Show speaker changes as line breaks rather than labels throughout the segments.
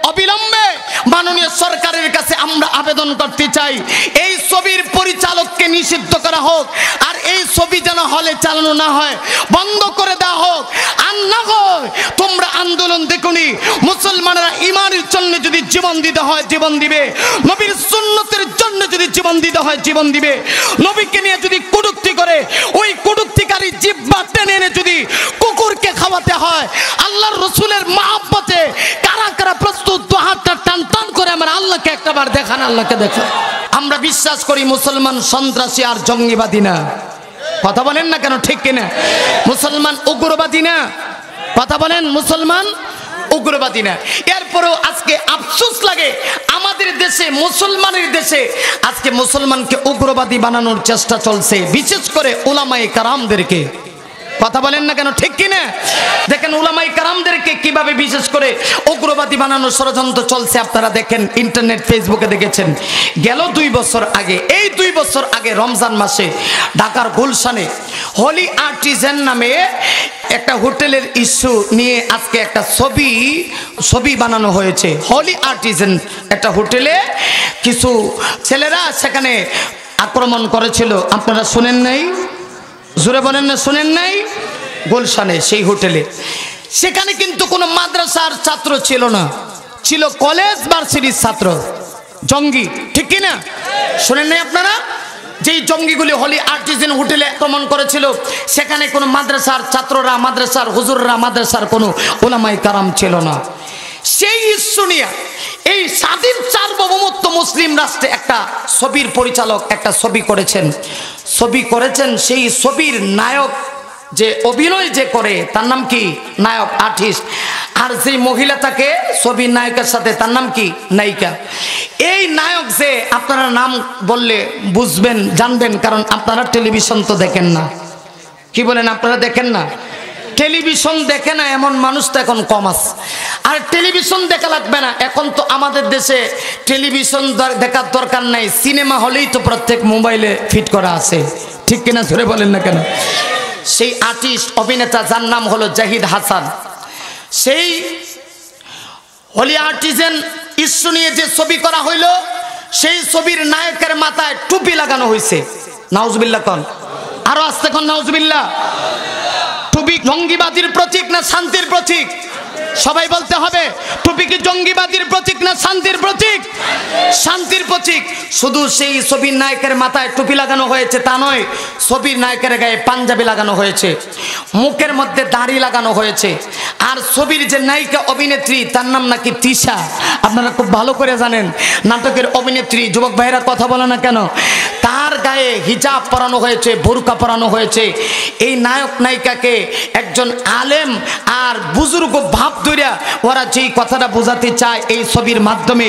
অবিলম্বে মাননীয় সরকারের কাছে আমরা আবেদন করতে চাই, এই ছবির পরিচালককে নিষিদ্ধ করা হোক, আর এই ছবি যেন হলে চালানো না হয়, বন্ধ করে দেওয়া হোক। আর না হয় তোমরা আন্দোলন দেখুনি, মুসলমানরা ইমানের জন্য যদি জীবন দিতে হয় জীবন দিবে, নবীর সুন্নতের জন্য যদি জীবন দিতে হয় জীবন দিবে। নবীকে নিয়ে যদি কটূক্তি করে, ওই কটূক্তিকারী জিহ্বা টেনে এনে যদি কুকুরকে খাওয়াতে হয়, আল্লাহর রসুলের মহব্বতে কারা কারা প্রস্তুত, দু হাতটা টান টান করে আমার আল্লাহকে একটাবার দেখান, আল্লাহকে দেখো। আমরা বিশ্বাস করি মুসলমান সন্ত্রাসী আর জঙ্গিবাদী না, কথা বলেন না কেন, ঠিক কিনা? মুসলমান উগ্রবাদী না, কথা বলেন, মুসলমান উগ্রবাদী না। এরপরেও আজকে আফসোস লাগে আমাদের দেশে, মুসলমানের দেশে আজকে মুসলমানকে উগ্রবাদী বানানোর চেষ্টা চলছে, বিশেষ করে উলামায়ে কারামদেরকে, কথা বলেন না কেন, ঠিক কিনা? দেখেন উলামায়ে কারামদেরকে কিভাবে বিশেষ করে উগ্রবাদী বানানোর ষড়যন্ত্র চলছে। আপনারা দেখেন, ইন্টারনেট ফেসবুকে দেখেছেন, গেল 2 বছর আগে, এই 2 বছর আগে রমজান মাসে ঢাকার গুলশানে হলি আর্টিজান নামে একটা হোটেলের ইস্যু নিয়ে আজকে একটা ছবি বানানো হয়েছে। হলি আর্টিজান একটা হোটেলে কিছু ছেলেরা সেখানে আক্রমণ করেছিল, আপনারা শুনেন নাই? জোরে বলেন না, শুনেন নাই? গুলশানে সেই হোটেলে, সেখানে কিন্তু কোনো মাদ্রাসার ছাত্র ছিল না, ছিল কলেজ ভার্সিটির ছাত্র, জঙ্গি, ঠিক কিনা? শুনেন নাই আপনারা? যেই জঙ্গিগুলি হলি আর্টিজান হোটেলে আক্রমণ করেছিল, সেখানে কোনো মাদ্রাসার ছাত্ররা, মাদ্রাসার হুজুররা, মাদ্রাসার কোনো উলামায়ে কারাম ছিল না। সেই ইস্যু নিয়ে এই স্বাধীন সার্বভৌমত্ব মুসলিম রাষ্ট্রে একটা ছবির পরিচালক একটা ছবি করেছেন। সেই ছবির নায়ক যে অভিনয় যে করে তার নাম কি? নায়ক, আর্টিস্ট। আর যে মহিলা থাকে ছবির নায়কের সাথে তার নাম কি? নায়িকা। এই নায়ক যে, আপনারা নাম বললে বুঝবেন, জানবেন, কারণ আপনারা টেলিভিশন তো দেখেন না। কি বলেন, আপনারা দেখেন না? টেলিভিশন দেখে না এমন মানুষ তো এখন কম আছে। আর টেলিভিশন দেখা লাগবে না, এখন তো আমাদের দেশে টেলিভিশন দেখার দরকার নাই, সিনেমা হলেই তো প্রত্যেক মোবাইলে ফিট করা আছে, ঠিক কিনা? ধরে বলেন না কেন? সেই আর্টিস্ট, অভিনেতা, যার নাম হলো জাহিদ হাসান, সেই হলি আর্টিজান ইস্যু নিয়ে যে ছবি করা হইল, সেই ছবির নায়কের মাথায় টুপি লাগানো হয়েছে। নাউজুবিল্লাহ কোন, আরো আসতে কোন নাউজুবিল্লাহ। টুপি জঙ্গিবাদীর প্রতীক না শান্তির প্রতীক? সবাই বলতে হবে, টুপি কি জঙ্গিবাদীর প্রতীক না শান্তির প্রতীক? শান্তির প্রতীক। শুধু সেই ছবির নায়কের মাথায় টুপি লাগানো হয়েছে তা নয়, ছবির নায়কের গায়ে পাঞ্জাবি লাগানো হয়েছে, মুখের মধ্যে দাড়ি লাগানো হয়েছে। আর ছবির যে নায়িকা অভিনেত্রী তার নাম নাকি তিশা, আপনারা খুব ভালো করে জানেন, নাটকের অভিনেত্রী। যুবক ভাইরা কথা বলে না কেন? তার গায়ে হিজাব পরানো হয়েছে, বোরকা পরানো হয়েছে। এই নায়ক নায়িকাকে একজন আলেম আর বুজুর্গ ভাব ধরিয়া ওরা যেই কথাটা বোঝাতে চায় এই ছবির মাধ্যমে,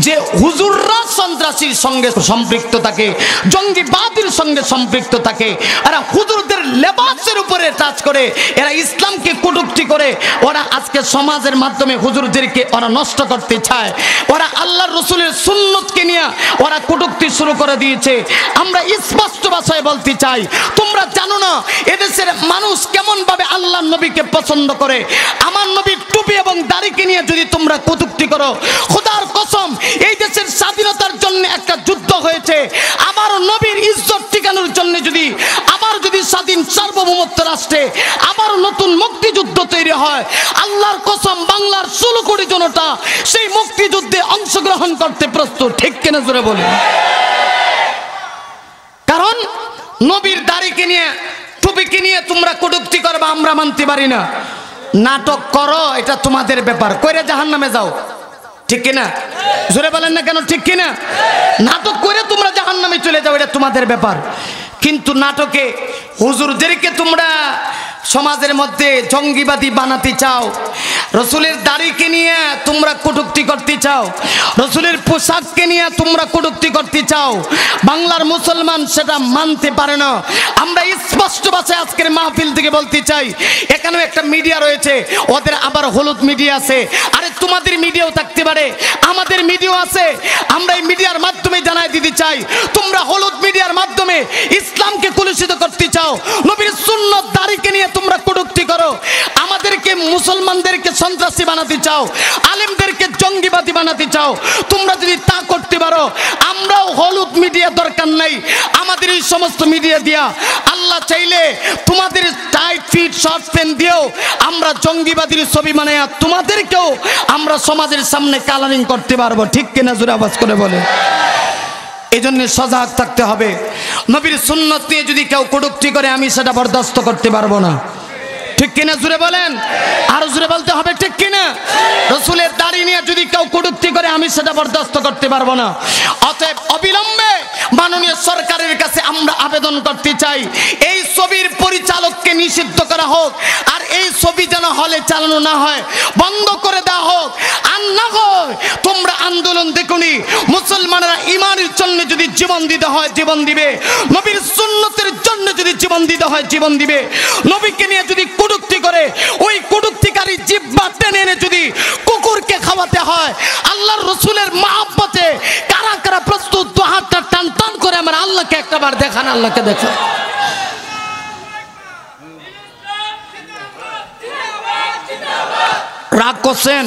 যে হুজুররা সন্ত্রাসীর সঙ্গে সম্পৃক্ত থাকে, জঙ্গিবাদীর সঙ্গে সম্পৃক্ত থাকে, এরা হুজুরদের লেবাসের উপরে টাচ করে, এরা ইসলামকে কটূক্তি করে, ওরা আজকে সমাজের মাধ্যমে হুজুরদেরকে ওরা নষ্ট করতে চায়, ওরা আল্লাহর রসুলের সুন্নতকে নিয়ে ওরা কটূক্তি শুরু করে দিয়েছে। আমরা স্পষ্ট ভাষায় বলতে চাই, তোমরা জানো না এদেশের মানুষ কেমন ভাবে আল্লাহর নবীকে পছন্দ করে। আমার নবীর টুপি এবং দাড়িকে নিয়ে যদি তোমরা কটূক্তি করো, খোদার কসম, এই দেশের স্বাধীনতার জন্য একটা যুদ্ধ হয়েছে, আমার নবীর ইজ্জত টিকানোর জন্য আবার যদি স্বাধীন সার্বভৌমত্ব রাষ্ট্রে আবার নতুন মুক্তিযুদ্ধ তৈরি হয়, আল্লাহর কসম বাংলার 16 কোটি জনতা সেই মুক্তিযুদ্ধে অংশগ্রহণ করতে প্রস্তুত, ঠিক কিনা জোরে বলুন। কারণ নবীর দাড়িকে নিয়ে, টুপিকে নিয়ে তোমরা কটূক্তি করবে, আমরা মানতে পারি না। নাটক করো, এটা তোমাদের ব্যাপার, কইরা জাহান্নামে যাও, ঠিক কিনা? জোরে বলেন না কেন, ঠিক কিনা? নাটক করে তোমরা জাহান্নামে চলে যাও, এটা তোমাদের ব্যাপার। কিন্তু নাটকে হুজুরদেরকে তোমরা সমাজের মধ্যে জঙ্গিবাদী বানাতে চাও, রসুলের দাড়িকে নিয়ে তোমরা কটূক্তি করতে চাও, রসুলের পোশাককে নিয়ে তোমরা কটূক্তি করতে চাও, বাংলার মুসলমান সেটা মানতে পারে না। আমরা স্পষ্ট ভাষায় আজকের মাহফিল থেকে বলতে চাই, এখানেও একটা মিডিয়া রয়েছে, ওদের আবার হলুদ মিডিয়া আছে। আরে তোমাদের মিডিয়াও থাকতে পারে, আমাদের মিডিয়া আছে। আমরা এই মিডিয়ার মাধ্যমে জানাই দিতে চাই, তোমরা হলুদ মিডিয়ার মাধ্যমে ইসলামকে কলুষিত করতে চাও, নবীর সুন্নাত দাড়িকে নিয়ে তোমরা কটূক্তি করো, আমাদেরকে মুসলমানদেরকে সন্ত্রাসী বানাতে চাও, আলেমদেরকে জঙ্গিবাদী বানাতে চাও, তোমরা যদি তা করতে পারো, আমরাও হলুদ মিডিয়া দরকার নাই, আমাদের এই সমস্ত মিডিয়া দিয়া আল্লাহ চাইলে তোমাদের টাইট ফিট শর্ট প্যান্ট দিয়েও আমরা জঙ্গিবাদীর ছবি বানাইয়া তোমাদেরকেও আমরা সমাজের সামনে কালারিং করতে পারবো। ঠিক কিনা জোরে আওয়াজ করে বলে। এই জন্য সজাগ থাকতে হবে। নবীর সুন্নত নিয়ে যদি কেউ কটূক্তি করে আমি সেটা বরদাস্ত করতে পারবো না। ঠিক কিনা জোরে বলেন, আরো জোরে বলতে হবে ঠিক কিনা। রসুলের দাড়ি নিয়ে যদি কেউ কটূক্তি করে আমি সেটা বরদাস্ত করতে পারবো না। অতএব অবিলম্বে মাননীয় সরকারের কাছে আমরা আবেদন করতে চাই, এই ছবির পরিচালককে নিষিদ্ধ করা হোক, আর এই ছবি যেন হলে চালানো না হয়, বন্ধ করে দেওয়া হোক। আর না হয় তোমরা আন্দোলন দেখুনি, মুসলমানরা ইমানের জন্য যদি জীবন দিতে হয় জীবন দিবে, নবীর সুন্নতের জন্য যদি জীবন দিতে হয় জীবন দিবে। নবীকে নিয়ে যদি কটূক্তি করে ওই কটূক্তিকারী জিহ্বা টেনে এনে যদি কুকুরকে খাওয়াতে হয়, আল্লাহর রসুলের মহব্বতে কারা কারা প্রস্তুত? দু হাতটা টান টান করে আমার আল্লাহকে একটাবার দেখান, আল্লাহকে দেখান। রাগ করছেন?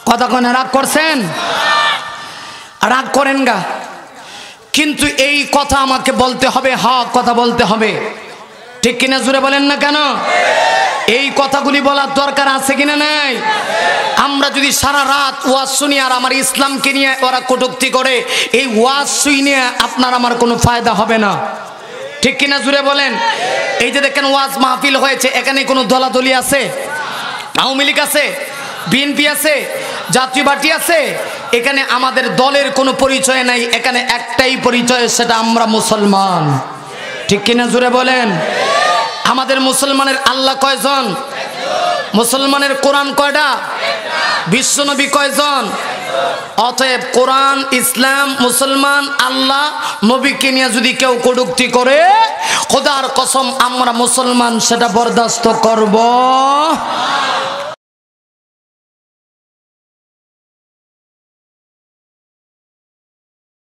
কথা কনে রাগ করছেন? রাগ করেন গা, কিন্তু এই কথা আমাকে বলতে হবে, হক কথা বলতে হবে। ঠিক কিনা জুড়ে বলেন না কেন? এই কথাগুলি বলার দরকার আছে কিনা নাই? আমরা যদি সারা রাত ওয়াজ শুনি আর আমার ইসলামকে নিয়ে ওরা কটূক্তি করে, এই ওয়াজ শুনে আপনার আমার কোনো ফায়দা হবে না। ঠিক কিনা জুড়ে বলেন? এই যে দেখেন ওয়াজ মাহফিল হয়েছে, এখানে কোনো দলাদলি আছে? আওয়ামী লীগ আছে, বিএনপি আছে, জাতীয় পার্টি আছে? এখানে আমাদের দলের কোনো পরিচয় নাই, এখানে একটাই পরিচয়, সেটা আমরা মুসলমান। ঠিক কিনা জুড়ে বলেন? আমাদের মুসলমানের আল্লাহ কয়জন? মুসলমানের কোরআন কয়টা? বিশ্বনবী কয়জন? অতএব কোরআন, ইসলাম, মুসলমান, আল্লাহ, নবীকে নিয়ে যদি কেউ কটূক্তি করে, খোদার কসম আমরা মুসলমান সেটা বরদাস্ত করব